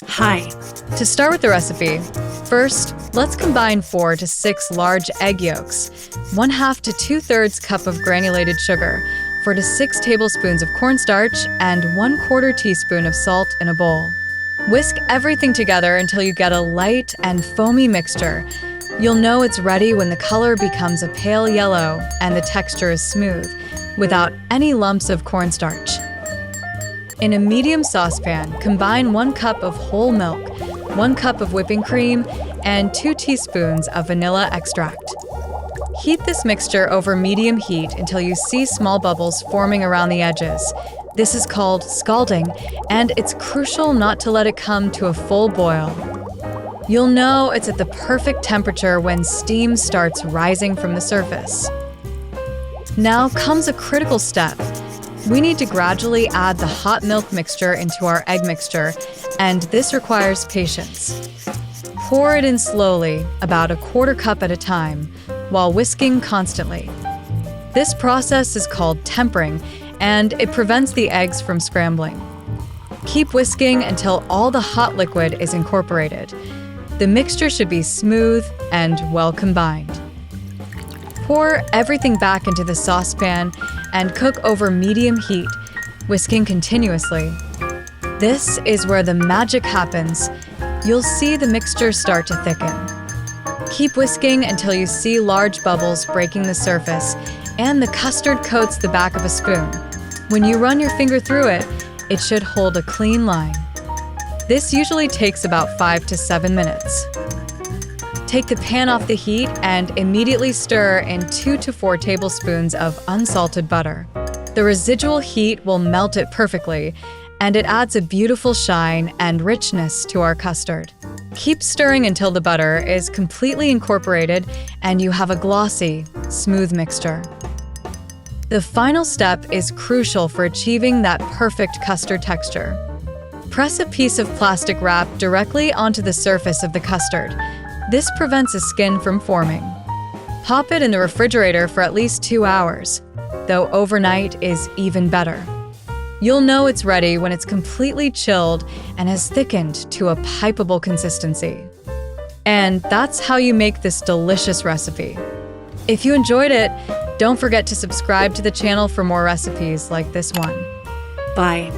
Hi. To start with the recipe, first, let's combine 4 to 6 large egg yolks, 1/2 to 2/3 cup of granulated sugar, 4 to 6 tablespoons of cornstarch, and 1/4 teaspoon of salt in a bowl. Whisk everything together until you get a light and foamy mixture. You'll know it's ready when the color becomes a pale yellow and the texture is smooth, without any lumps of cornstarch. In a medium saucepan, combine 1 cup of whole milk, 1 cup of whipping cream, and 2 teaspoons of vanilla extract. Heat this mixture over medium heat until you see small bubbles forming around the edges. This is called scalding, and it's crucial not to let it come to a full boil. You'll know it's at the perfect temperature when steam starts rising from the surface. Now comes a critical step. We need to gradually add the hot milk mixture into our egg mixture, and this requires patience. Pour it in slowly, about 1/4 cup at a time, while whisking constantly. This process is called tempering, and it prevents the eggs from scrambling. Keep whisking until all the hot liquid is incorporated. The mixture should be smooth and well combined. Pour everything back into the saucepan and cook over medium heat, whisking continuously. This is where the magic happens. You'll see the mixture start to thicken. Keep whisking until you see large bubbles breaking the surface and the custard coats the back of a spoon. When you run your finger through it, it should hold a clean line. This usually takes about 5 to 7 minutes. Take the pan off the heat and immediately stir in 2 to 4 tablespoons of unsalted butter. The residual heat will melt it perfectly, and it adds a beautiful shine and richness to our custard. Keep stirring until the butter is completely incorporated and you have a glossy, smooth mixture. The final step is crucial for achieving that perfect custard texture. Press a piece of plastic wrap directly onto the surface of the custard. This prevents the skin from forming. Pop it in the refrigerator for at least 2 hours, though overnight is even better. You'll know it's ready when it's completely chilled and has thickened to a pipeable consistency. And that's how you make this delicious recipe. If you enjoyed it, don't forget to subscribe to the channel for more recipes like this one. Bye.